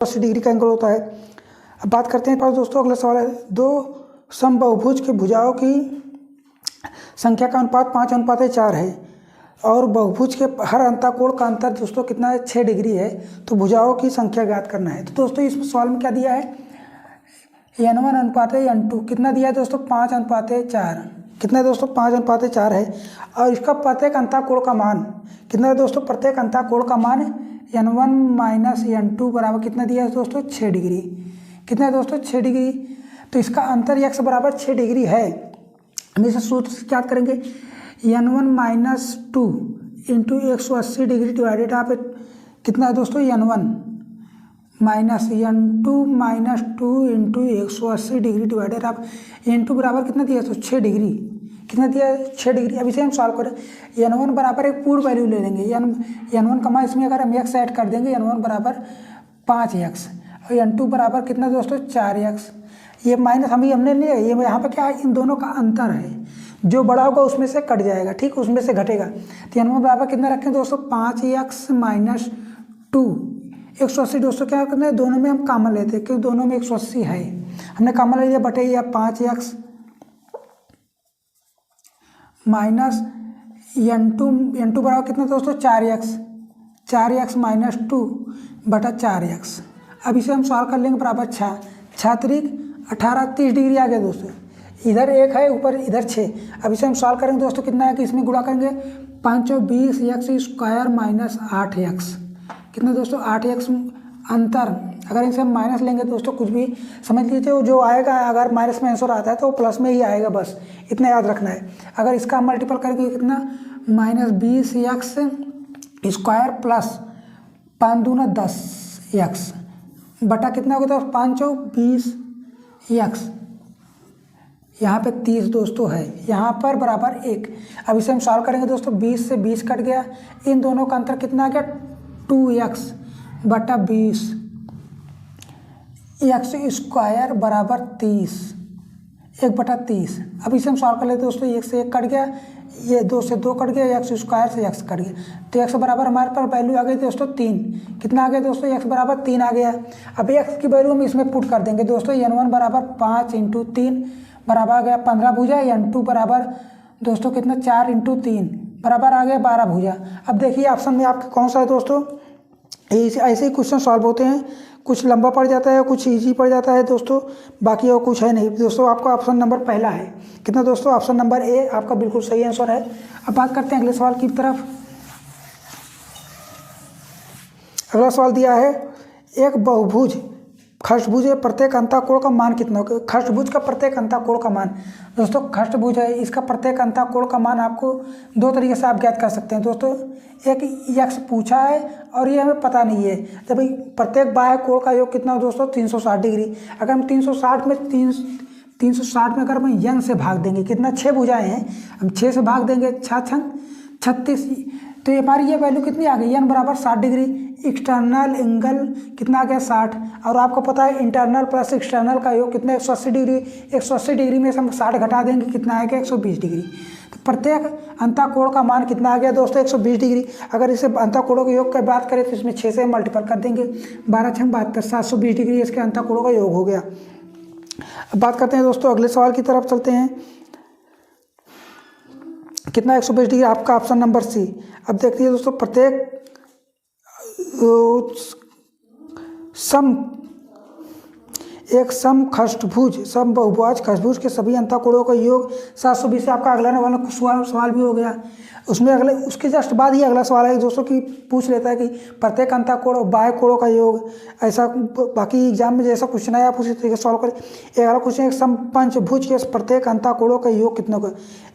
80 degree का angle होता है। अब बात करते हैं पास दोस्तों, अगला सवाल है, दो समबाहुभुज के भुजाओं की संख्या का अनुपात 5:4 है और बहुभुज के हर अंतःकोण का अंतर दोस्तों कितना है, 6 डिग्री है। तो भुजाओं की संख्या ज्ञात करना है। तो दोस्तों इस सवाल में क्या दिया है, n1:n2 कितना दिया है दोस्तों, 5:4। कितना है दोस्तों, 5:4 है। और इसका प्रत्येक अंतःकोण का मान कितना है दोस्तों, प्रत्येक अंतःकोण का मान n1 - n2 बराबर कितना दिया है दोस्तों, 6 डिग्री। कितना है दोस्तों, 6 डिग्री। तो इसका अंतर x बराबर 6 डिग्री है। हम इसे सूत्र से क्या करेंगे, n1 - 2 इंटू 180 डिग्री डिवाइडेड आप कितना है दोस्तों, n1 - 2 इंटू 180 डिग्री डिवाइडेड आप n2 बराबर कितना दिया तो 6 डिग्री। कितना दिया है, 6 डिग्री। अब इसे हम सॉल्व करें, n1 बराबर एक पूर्ण वैल्यू ले लेंगे, n1 का मान इसमें अगर हम x ऐड कर देंगे, n1 बराबर 5x और n2 बराबर कितना दोस्तों, 4x। ये माइनस हमने लिया, ये यहाँ पर क्या है, इन दोनों का अंतर है, जो बड़ा होगा उसमें से कट जाएगा, ठीक, उसमें से घटेगा। तो n1 बराबर कितना रखें दोस्तों, 5x - 2 180। दोस्तों क्या करना है, दोनों में हम कॉमन लेते हैं क्योंकि दोनों में 180 है, हमने कॉमन ले लिया, बटे या 5x माइनस n2 बराबर कितना दोस्तों, 4x - 2 बटा 4x। अब इसे हम सॉल्व कर लेंगे, बराबर 6 त्रिक 18 30 डिग्री आ गया दोस्तों। इधर 1 है, ऊपर इधर 6। अब इसे हम सॉल्व करेंगे दोस्तों, कितना है कि इसमें गुणा करेंगे, 520x² माइनस 8x। कितना दोस्तों, 8x अंतर। अगर इसे हम माइनस लेंगे दोस्तों, कुछ भी समझ लीजिए, जो आएगा अगर माइनस में आंसर आता है तो वो प्लस में ही आएगा, बस इतना याद रखना है। अगर इसका मल्टीपल करके कितना, -20x² प्लस 5 दूना 10x बटा कितना होगा तो 5 चौक 20x, यहाँ पे 30 दोस्तों है, यहाँ पर बराबर 1। अब इसे हम सॉल्व करेंगे दोस्तों, 20 से 20 कट गया, इन दोनों का अंतर कितना आ गया, 2x बटा 20 x² बराबर 30, 1 बटा 30। अब इसे हम सॉल्व कर लेते दोस्तों, 1 से 1 कट गया, ये 2 से 2 कट गया, x² से x कट गया, तो x बराबर हमारे पास वैल्यू आ गई दोस्तों 3। कितना आ गया दोस्तों, x बराबर 3 आ गया। अब x की वैल्यू हम इसमें पुट कर देंगे दोस्तों, n1 बराबर 5 × 3 बराबर आ गया 15 भुजा, n2 बराबर दोस्तों कितना, 4 × 3 बराबर आ गया 12 भुजा। अब देखिए ऑप्शन में आपके कौन सा है दोस्तों, ऐसे ही क्वेश्चन सॉल्व होते हैं, कुछ लंबा पड़ जाता है, कुछ इजी पड़ जाता है दोस्तों, बाकी और कुछ है नहीं दोस्तों। आपका ऑप्शन नंबर पहला है, कितना दोस्तों, ऑप्शन नंबर ए आपका बिल्कुल सही आंसर है। अब बात करते हैं अगले सवाल की तरफ। अगला सवाल दिया है, एक बहुभुज खष्टभुज है, प्रत्येक अंतःकोण का मान कितना होगा। खष्टभुज का प्रत्येक अंतःकोण का मान दोस्तों, खष्टभुज है, इसका प्रत्येक अंतःकोण का मान आपको 2 तरीके से आप ज्ञात कर सकते हैं दोस्तों। एक x पूछा है और ये हमें पता नहीं है, जब प्रत्येक बाह्य कोण का योग कितना हो दोस्तों, 360 डिग्री। अगर हम 360 में अगर हम n से भाग देंगे, कितना 6 भुजाएं हैं, हम 6 से भाग देंगे, 6 × 36, तो हमारी ये वैल्यू कितनी आ गई, n बराबर 60 डिग्री। एक्सटर्नल एंगल कितना आ गया, 60, और आपको पता है इंटरनल प्लस एक्सटर्नल का योग कितना, 180 डिग्री। 180 डिग्री में से हम 60 घटा देंगे, कितना आएगा, 120 डिग्री। तो प्रत्येक अंतःकोण का मान कितना आ गया दोस्तों, 120 डिग्री। अगर इसे अंतःकोणों के योग की बात करें तो इसमें 6 से मल्टीपल कर देंगे, 12 × 6 72, 720 डिग्री इसके अंतःकोणों का योग हो गया। अब बात करते हैं दोस्तों, अगले सवाल की तरफ चलते हैं। कितना, 120 डिग्री, आपका ऑप्शन नंबर सी। अब देखिए दोस्तों, प्रत्येक सम बहुभुज खष्टभुज के सभी अंतःकोणों का योग 720 से आपका अगला वाला सवाल भी हो गया। उसमें अगले उसके जस्ट बाद ही अगला सवाल है दोस्तों कि पूछ लेता है कि प्रत्येक अंतःकोण और बाह्य कोणों का योग, ऐसा बाकी एग्जाम में जैसा क्वेश्चन है आप उसी तरीके से सॉल्व करें। एक अगला क्वेश्चन, एक समपंचभुज के प्रत्येक अंतःकोणों का योग कितना होगा,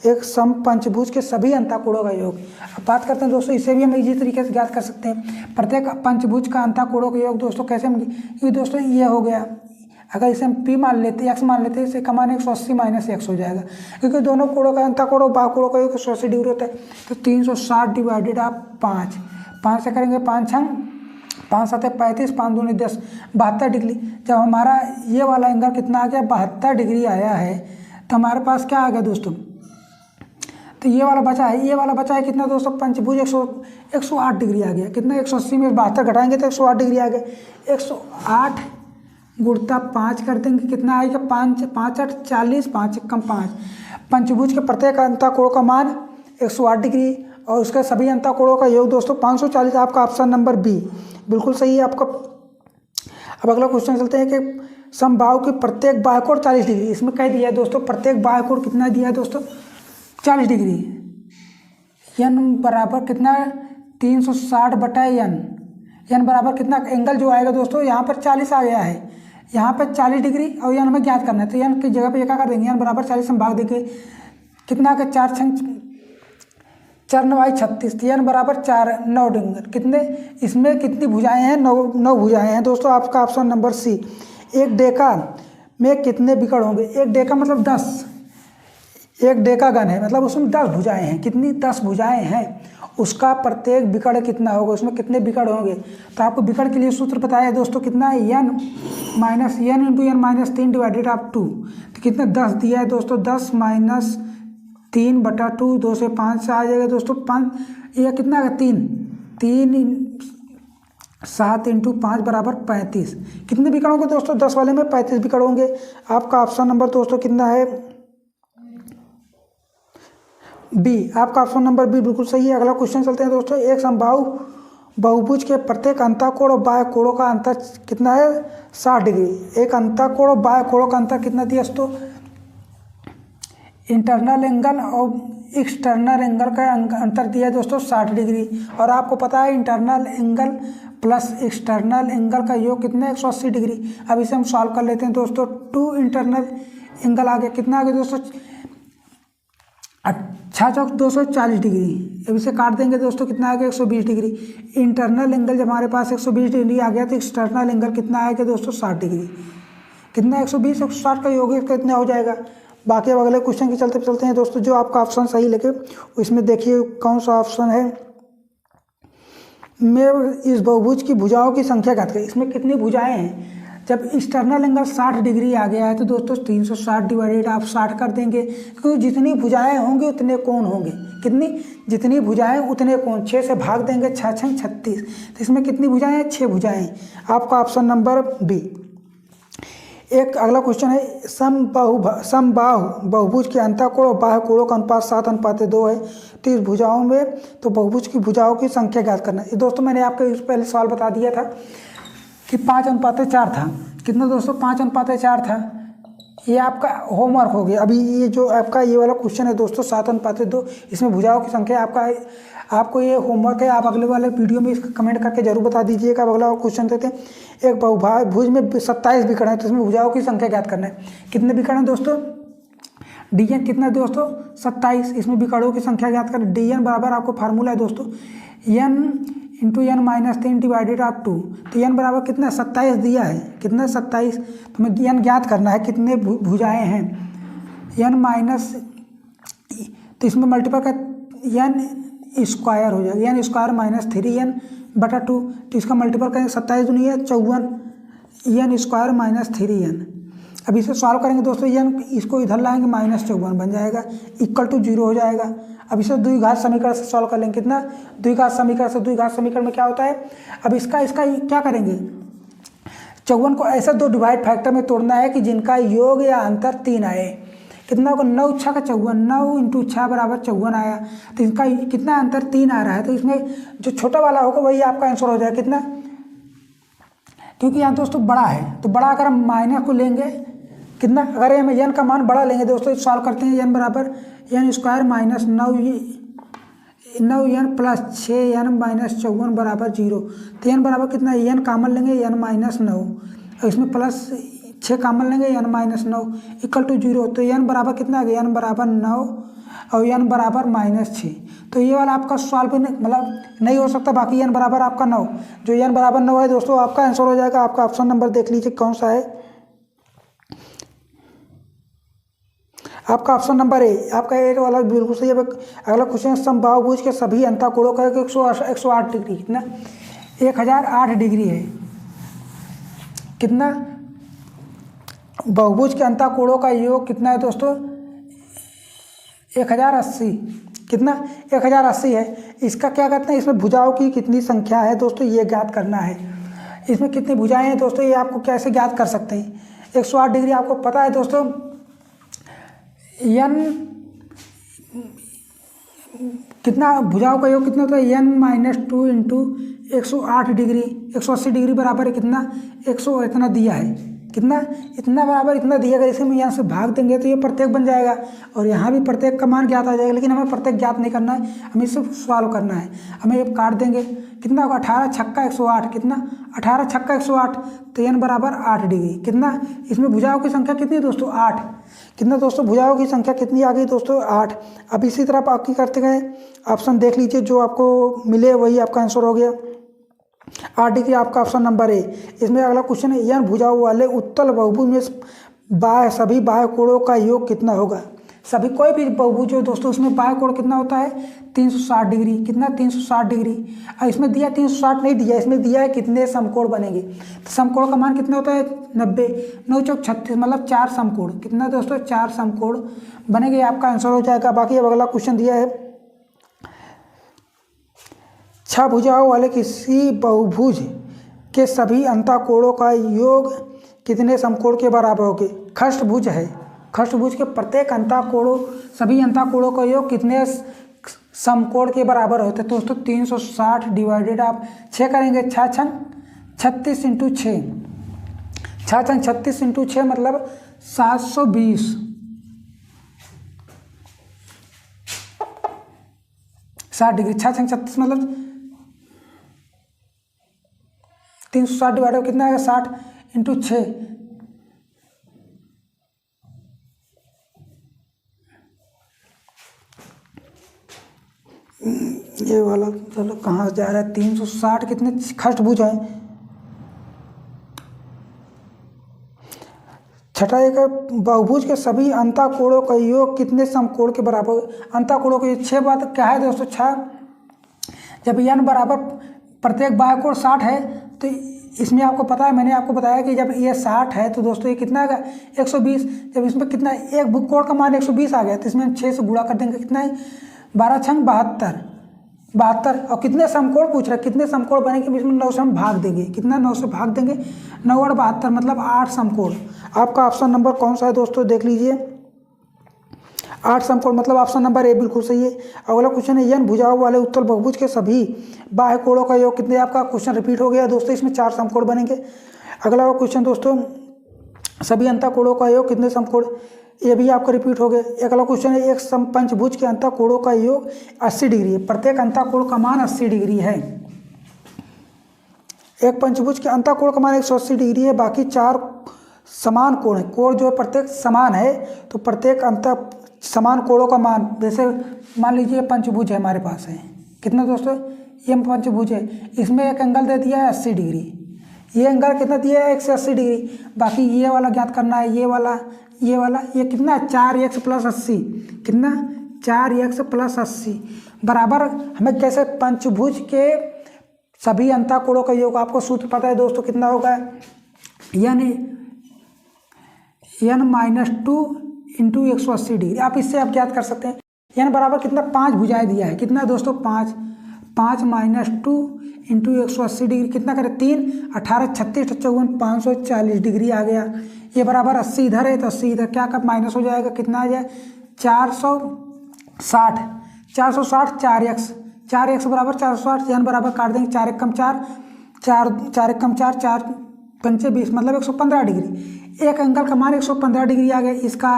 एक समपंचभुज के सभी अंतःकोणों का योग। अब बात करते हैं दोस्तों, इसे भी हम इसी तरीके से ज्ञात कर सकते हैं। प्रत्येक पंचभुज का अंतःकोणों का योग दोस्तों कैसे हम, ये दोस्तों ये हो गया, अगर इसे हम p मान लेते, x मान लेते, इसे कमान 180 - x हो जाएगा, क्योंकि दोनों कोणों का अंतःकोण और बाह्य कोणों का योग 180 डिग्री होता है। तो 360 डिवाइडेड आप 5 से करेंगे, 5 × 5 × 7 = 35, 5 दूनी 10, 72 डिग्री। जब हमारा ये वाला एंगल कितना आ गया, 72 डिग्री आया है, तो हमारे पास क्या आ गया दोस्तों, तो ये वाला बचा है, कितना दोस्तों, पंचभुज 108 डिग्री आ गया। कितना 180 में 72 घटाएंगे तो 108 डिग्री आ गया। 108 गुणा 5 कर देंगे, कितना आएगा 5 5 8 40, 5 कम 5। पंचभुज के प्रत्येक अंतःकोण का मान 108 डिग्री और उसके सभी अंतःकोणों का योग दोस्तों 540। आपका ऑप्शन नंबर बी बिल्कुल सही है आपका। अब अगला क्वेश्चन चलते हैं कि समबाहु के प्रत्येक बाह्यकोण 40 डिग्री। इसमें कह दिया है दोस्तों प्रत्येक बाह्यकोण कितना दिया है दोस्तों 40 डिग्री। n बराबर कितना 360/n। n बराबर कितना एंगल जो आएगा दोस्तों यहाँ पर 40 आ गया है, यहाँ पर 40 डिग्री और n हमें ज्ञात करना है। तो n की जगह पे क्या कर देंगे, n बराबर 40 हम भाग देंगे, कितना का 4 9 36। तो n बराबर 4 9 डिग्री। कितने इसमें कितनी भुजाएं हैं, 9 भुजाएं हैं दोस्तों। आपका ऑप्शन नंबर सी। एक डेका में कितने विकर्ण होंगे, एक डेका मतलब 10, एक डेका गण है मतलब उसमें 10 भुजाएं हैं। कितनी 10 भुजाएं हैं, उसका प्रत्येक विकर्ण कितना होगा, उसमें कितने विकर्ण होंगे। तो आपको विकर्ण के लिए सूत्र पता है दोस्तों कितना है, n - n × n - 3 डिवाइडेड आप 2। तो कितना 10 दिया है दोस्तों, 10 - 3/2, 2 से 5 से आ जाएगा दोस्तों 5। यह कितना है 3 7 × 5 बराबर 35। कितने विकर्ण होंगे दोस्तों 10 वाले में 35 विकर्ण होंगे। आपका ऑप्शन नंबर दोस्तों कितना है बी। आपका ऑप्शन नंबर बी बिल्कुल सही है। अगला क्वेश्चन चलते हैं दोस्तों। एक समबाहु बहुभुज के प्रत्येक अंतःकोण और बाह्य कोणों का अंतर कितना है 60 डिग्री। एक अंतःकोण और बाह्य कोणों का अंतर कितना दिया दोस्तों, इंटरनल एंगल और एक्सटर्नल एंगल का अंतर दिया है दोस्तों 60 डिग्री। और आपको पता है internal angle plus external angle का योग कितना है 180 डिग्री। अब इसे हम सॉल्व कर लेते हैं दोस्तों। 2 इंटरनल एंगल आ गया, कितना आ गया दोस्तों 6 × 240 डिग्री। अब इसे काट देंगे दोस्तों, कितना आ गया 120 डिग्री। इंटरनल एंगल जब हमारे पास 120 डिग्री आ गया तो एक्सटर्नल एंगल कितना आएगा दोस्तों 60 डिग्री। कितना 120 160 का योग कितना हो जाएगा। बाकी अब अगले क्वेश्चन के चलते हैं दोस्तों। जो आपका ऑप्शन सही लगे इसमें देखिए कौन सा ऑप्शन है। मैं इस बहुभुज की भुजाओं की संख्या ज्ञात करें। इसमें कितनी भुजाएं हैं, जब एक्सटर्नल एंगल 60 डिग्री आ गया है तो दोस्तों 360 डिवाइडेड आप 60 कर देंगे, क्योंकि जितनी भुजाएं होंगी उतने कोण होंगे। कितनी, जितनी भुजाएं उतने कोण। 6 से भाग देंगे, 6 × 6 36। तो इसमें कितनी भुजाएं हैं 6 भुजाएं। आपका ऑप्शन नंबर बी। एक अगला क्वेश्चन है समबाहु बहुभुज के अंतःकोण और बाह्य कोणों का अनुपात 7:2 है। तो इस भुजाओं में तो बहुभुज की भुजाओं की संख्या ज्ञात करना है। दोस्तों मैंने आपको पहले सवाल बता दिया था कि 5:4 था। कितना दोस्तों 5:4 था। ये आपका होमवर्क हो गया। अभी ये जो आपका ये वाला क्वेश्चन है दोस्तों 7:2, इसमें भुजाओं की संख्या आपको ये होमवर्क है। आप अगले वाले वीडियो में इसका कमेंट करके जरूर बता दीजिएगा। अब अगला क्वेश्चन देते हैं। एक बहुभुज में 27 विकर्ण है तो इसमें भुजाओं की संख्या ज्ञात करना है। कितने विकर्ण है दोस्तों, dn कितना दोस्तों 27। इसमें विकर्णों की संख्या ज्ञात करना। dn बराबर आपको फार्मूला है दोस्तों n × n - 3 डिवाइडेड आप 2। तो n बराबर कितना 27 दिया है, कितना 27। तो हमें n ज्ञात करना है कितने भुजाएं हैं। n माइनस तो इसमें मल्टीपल का n स्क्वायर हो जाएगा, n स्क्वायर - 3n/2। तो इसका मल्टीपल करेंगे 27 दूनी है 54, n स्क्वायर - 3n। अब इसे सॉल्व करेंगे दोस्तों, n इसको इधर लाएंगे -54 बन जाएगा, = 0 हो जाएगा। अब इसे द्विघात समीकरण से सॉल्व कर लेंगे। कितना द्विघात समीकरण से, द्विघात समीकरण में क्या होता है। अब इसका क्या करेंगे, 54 को ऐसे 2 डिवाइड फैक्टर में तोड़ना है कि जिनका योग या अंतर 3 आए। कितना होगा 9 × 6 = 54, 9 × 6 = 54 आया। तो इसका कितना अंतर 3 आ रहा है। तो इसमें जो छोटा वाला होगा वही आपका आंसर हो जाएगा। कितना, क्योंकि यहाँ दोस्तों बड़ा है तो बड़ा अगर हम माइनस को लेंगे कितना, अगर हम n का मान बड़ा लेंगे दोस्तों सॉल्व करते हैं। n बराबर n स्क्वायर - 9n + 6n - 54 बराबर 0। तो n बराबर कितना, n कॉमन लेंगे n - 9 और इसमें प्लस 6 कॉमन लेंगे n - 9 = 0। तो n बराबर कितना आ गया, n बराबर 9 और n बराबर -6। तो ये वाला आपका सॉल्व मतलब नहीं हो सकता। बाकी n बराबर आपका 9, जो n बराबर 9 है दोस्तों आपका आंसर हो जाएगा। आपका ऑप्शन नंबर देख लीजिए कौन सा है। आपका ऑप्शन नंबर ए। आपका ए वाला बिल्कुल सही है। अगला क्वेश्चन समबाहुभुज के सभी अंतःकोणों का 108 डिग्री, कितना 1008 डिग्री है। कितना बहुभुज के अंतःकोणों का योग कितना है दोस्तों 1080। कितना 1080 है। इसका क्या कहते हैं, इसमें भुजाओं की कितनी संख्या है दोस्तों, ये ज्ञात करना है। इसमें कितनी भुजाएं हैं दोस्तों, ये आपको कैसे ज्ञात कर सकते हैं। 108 डिग्री आपको पता है दोस्तों, एन कितना भुजाओं का योग कितना होता है, n-2 इंटू 108 डिग्री 180 डिग्री बराबर है कितना 100 इतना दिया है, कितना इतना बराबर इतना दिया गया। इसे हम यहाँ से भाग देंगे तो ये प्रत्येक बन जाएगा और यहाँ भी प्रत्येक का मान ज्ञात आ जाएगा। लेकिन हमें प्रत्येक ज्ञात नहीं करना है, हमें सिर्फ सॉल्व करना है। हमें ये काट देंगे, कितना होगा 18 छक्का 108, कितना 18 छक्का 108 तो n बराबर 8 डिग्री। कितना इसमें भुजाओं की संख्या कितनी है दोस्तों 8। कितना दोस्तों भुजाओं की संख्या कितनी आ गई दोस्तों 8। अब इसी तरह आप आपकी करते गए, ऑप्शन देख लीजिए जो आपको मिले वही आपका आंसर हो गया। 8 डिग्री आपका ऑप्शन नंबर ए। इसमें अगला क्वेश्चन है, यन भुजाओं वाले उत्तल बहुभुज में सभी बाह्य कोणों का योग कितना होगा। सभी कोई भी बहुभुज हो दोस्तों उसमें बाह्य कोण कितना होता है 360 डिग्री। कितना 360 डिग्री। और इसमें दिया 360 नहीं दिया, इसमें दिया है कितने समकोण बनेंगे। तो समकोण का मान कितना होता है 90, 9 चौक 36 मतलब 4 समकोण। कितना दोस्तों 4 समकोण बनेंगे, आपका आंसर हो जाएगा। बाकी अब अगला क्वेश्चन दिया है, 6 भुजाओं वाले किसी बहुभुज के सभी अंतःकोणों का योग कितने समकोण के बराबर होगे। खष्टभुज है, खष्टभुज के प्रत्येक अंतःकोणों सभी अंतःकोणों का योग कितने समकोण के बराबर होते हैं। दोस्तों 360 डिवाइडेड आप 6 करेंगे, 6 छंग 36 इंटू 6, 6 छंग 36 इंटू 6 मतलब 720। 60 डिग्री 6 छंग 36 मतलब 360 डिवाइड कितना आएगा 60 इंटू 6, ये वाला चलो कहाँ जा रहा है 360 कितने खष्टभुज हैं। छठा एक बहुभुज के सभी अंतःकोणों का योग कितने समकोण के बराबर। अंतःकोणों के 6 बात क्या है दोस्तों 6, जब n बराबर प्रत्येक बाह्य कोण 60 है तो इसमें आपको पता है, मैंने आपको बताया कि जब ये 60 है तो दोस्तों ये कितना आएगा 120। जब इसमें कितना एक कोण का मान 120 आ गया तो इसमें हम 6 से गुणा कर देंगे, कितना है 12 छंग 72। और कितने समकोण पूछ रहे हैं, कितने समकोण बनेंगे, इसमें 9 से हम भाग देंगे। कितना 9 से भाग देंगे, 9 और 72 मतलब 8 समकोण। आपका ऑप्शन नंबर कौन सा है दोस्तों देख लीजिए, 8 समकोण मतलब ऑप्शन नंबर ए बिल्कुल सही है। अगला क्वेश्चन है, यन भुजाओं वाले उत्तल बहुभुज के सभी बाह्य कोणों का योग कितने। आपका क्वेश्चन रिपीट हो गया दोस्तों, इसमें 4 समकोण बनेंगे। अगला क्वेश्चन दोस्तों, सभी अंतःकोणों का योग कितने समकोण, ये भी आपका रिपीट हो गया। अगला क्वेश्चन है, एक समपंचभुज के अंतःकोणों का योग 80 डिग्री है। प्रत्येक अंतःकोण का मान 80 डिग्री है। एक पंचभुज के अंतःकोण का मान 180 डिग्री है, बाकी 4 समान कोण है। कोण जो है प्रत्येक समान है तो प्रत्येक अंत समान कोणों का मान, जैसे मान लीजिए पंचभुज है हमारे पास है, कितना दोस्तों ये पंचभुज है, इसमें एक एंगल दे दिया है 80 डिग्री, ये एंगल कितना दिया है 180 डिग्री। बाकी ये वाला ज्ञात करना है, ये वाला ये कितना है 4x + 80, कितना 4x + 80 बराबर। हमें कैसे पंचभुज के सभी अंतःकोणों का योग, आपको सूत्र पता है दोस्तों कितना होगा, यानी n-2 इंटू 180 डिग्री। आप इससे आप ज्ञात कर सकते हैं। n बराबर कितना 5 भुजाएं दिया है, कितना दोस्तों 5 -2 इंटू 180 डिग्री कितना करें 3, 18 36 54 540 डिग्री आ गया। ये बराबर 80 इधर है तो 80 इधर क्या कब माइनस हो जाएगा, कितना आ जाए 460 4x बराबर 460, n बराबर काट देंगे 4 × 4 4 पंचे 20 मतलब 115 डिग्री। एक एंगल का मान 115 डिग्री आ गया, इसका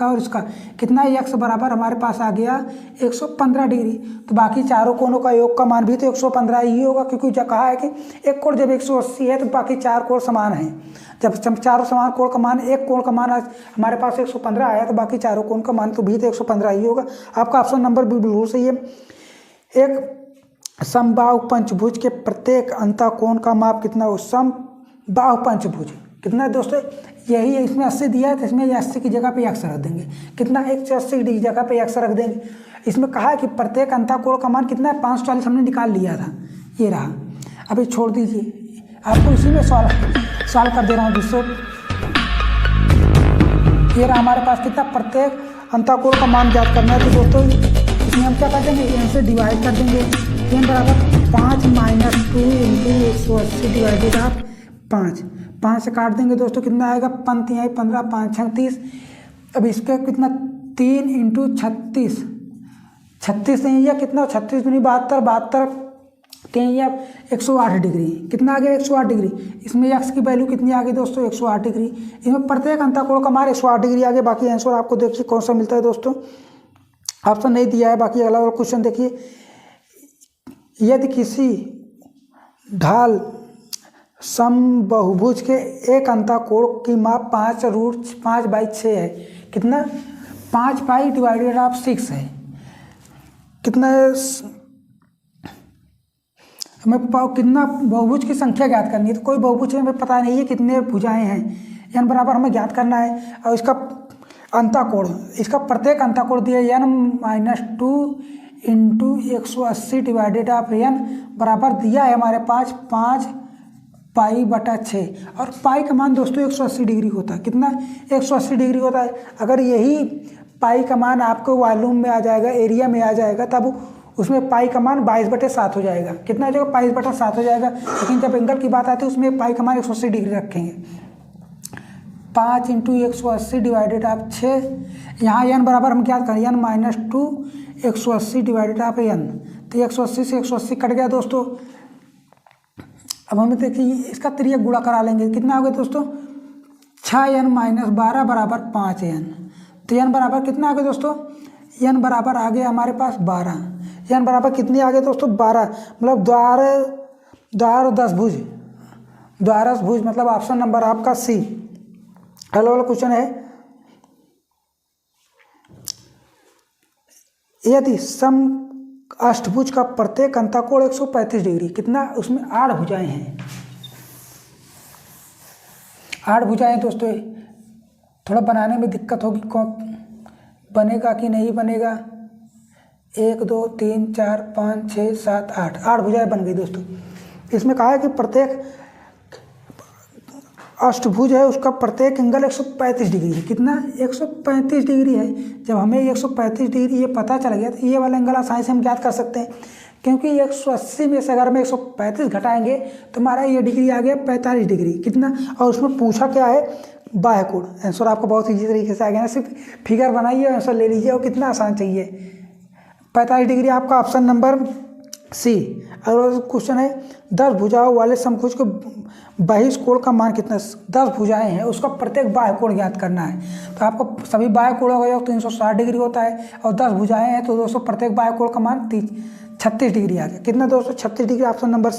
और इसका कितना x बराबर हमारे पास आ गया 115 डिग्री। तो बाकी चारों कोणों का योग का मान भी तो 115 ही होगा, क्योंकि जो कहा है कि एक कोण जब 180 है तो बाकी 4 कोण समान हैं। जब चारों समान कोण का मान, एक कोण का मान हमारे पास 115 आया तो बाकी चारों कोण का मान तो भी तो 115 ही होगा। आपका ऑप्शन नंबर बिल्कुल सही है। एक समबाहु पंचभुज के प्रत्येक अंतःकोण का माप कितना हो, समबाहु पंचभुज कितना है दोस्तों, यही है, इसमें 80 दिया है तो इसमें 80 की जगह पे x रख देंगे, कितना 180 की जगह पे x रख देंगे। इसमें कहा है कि प्रत्येक अंतःकोण का मान कितना है 540 हमने निकाल लिया था, ये रहा। अभी छोड़ दीजिए, आपको इसी में सॉल्व कर दे रहा हूँ दोस्तों। ये रहा हमारे पास कितना, प्रत्येक अंतःकोण का मान ज्ञात करना है। तो दोस्तों इसमें हम क्या कर देंगे, एन से डिवाइड कर देंगे। एन बराबर 5 माइनस 2 इंटू 180 डिवाइडेड आप 5। 5 से काट देंगे दोस्तों, कितना आएगा, 5 तिहाई 15, 5 छंग 30। अब इसका कितना, 3 इंटू 36, 36 नहीं या कितना, 36 दूनी 72, 72 या 108 डिग्री। कितना आ गया, 108 डिग्री। इसमें एक्स की वैल्यू कितनी आ गई दोस्तों, 108 डिग्री। इसमें प्रत्येक अंतःकोण का मान 108 डिग्री आ गया। बाकी आंसर आपको देखिए कौन सा मिलता है दोस्तों, ऑप्शन नहीं दिया है। बाकी अगला क्वेश्चन देखिए, यदि किसी ढाल समबहुभुज के एक अंतःकोण की माप 5√5/6 है। कितना, 5 डिवाइडेड ऑफ 6 है। कितना है, हमें कितना बहुभुज की संख्या ज्ञात करनी है। तो कोई बहुभुज हमें पता नहीं है कितने भुजाएं हैं, एन बराबर हमें ज्ञात करना है। और इसका अंतःकोण, इसका प्रत्येक अंतःकोण दिया n-2 into 180 divided of n बराबर दिया है हमारे पास 5π/6। और पाई का मान दोस्तों 180 डिग्री होता है। कितना, 180 डिग्री होता है। अगर यही पाई का मान आपको वॉल्यूम में आ जाएगा, एरिया में आ जाएगा, तब उसमें पाई का मान 22/7 हो जाएगा। कितना हो जाएगा, 22/7 हो जाएगा। लेकिन जब एंगल की बात आती है उसमें पाई का मान 180 डिग्री रखेंगे। 5 इंटू 180 डिवाइडेड ऑफ 6। यहाँ n बराबर हम क्या करें, n-2 180 डिवाइडेड ऑफ n। तो 180 से 180 कट गया दोस्तों। अब हमें देखिए इसका त्रियक गुणा करा लेंगे। कितना हो गया दोस्तों, 6n-12 बराबर 5n। तो n बराबर कितना आ गया दोस्तों, n बराबर आ गया हमारे पास 12। n बराबर कितनी आ गए दोस्तों, 12। मतलब द्वार 10 भुज, द्वारस भुज, मतलब ऑप्शन नंबर आपका सी। अगला वाला क्वेश्चन है, यदि सम अष्टभुज का प्रत्येक अंतःकोण 135 डिग्री, कितना, उसमें 8 भुजाएं हैं। 8 भुजाएं दोस्तों, थोड़ा बनाने में दिक्कत होगी, बनेगा कि नहीं बनेगा। 1 2 3 4 5 6 7 8, 8 भुजाएं बन गई दोस्तों। इसमें कहा है कि प्रत्येक अष्टभुज है उसका प्रत्येक एंगल 135 डिग्री है। कितना, 135 डिग्री है। जब हमें 135 डिग्री ये पता चल गया तो ये वाला एंगल आसानी से हम ज्ञात कर सकते हैं, क्योंकि 180 में से अगर हम 135 घटाएंगे तो हमारा ये डिग्री आ गया 45 डिग्री। कितना, और उसमें पूछा क्या है, बाह्य कोण। आंसर आपको बहुत ईजी तरीके से आ गया ना, सिर्फ फिगर बनाइए आंसर ले लीजिए, और कितना आसान चाहिए, 45 डिग्री आपका ऑप्शन नंबर सी। अगला क्वेश्चन है, 10 भुजाओं वाले समभुज के बहिष कोण का मान कितना, 10 भुजाएं हैं उसका प्रत्येक बाह्य कोण ज्ञात करना है। तो आपको सभी बाह्य कोणों का योग 360 डिग्री होता है, और 10 भुजाएं हैं तो दोस्तों प्रत्येक बाह्य कोण का मान 36 डिग्री आ गया। कितना दोस्तों, 36 डिग्री, ऑप्शन नंबर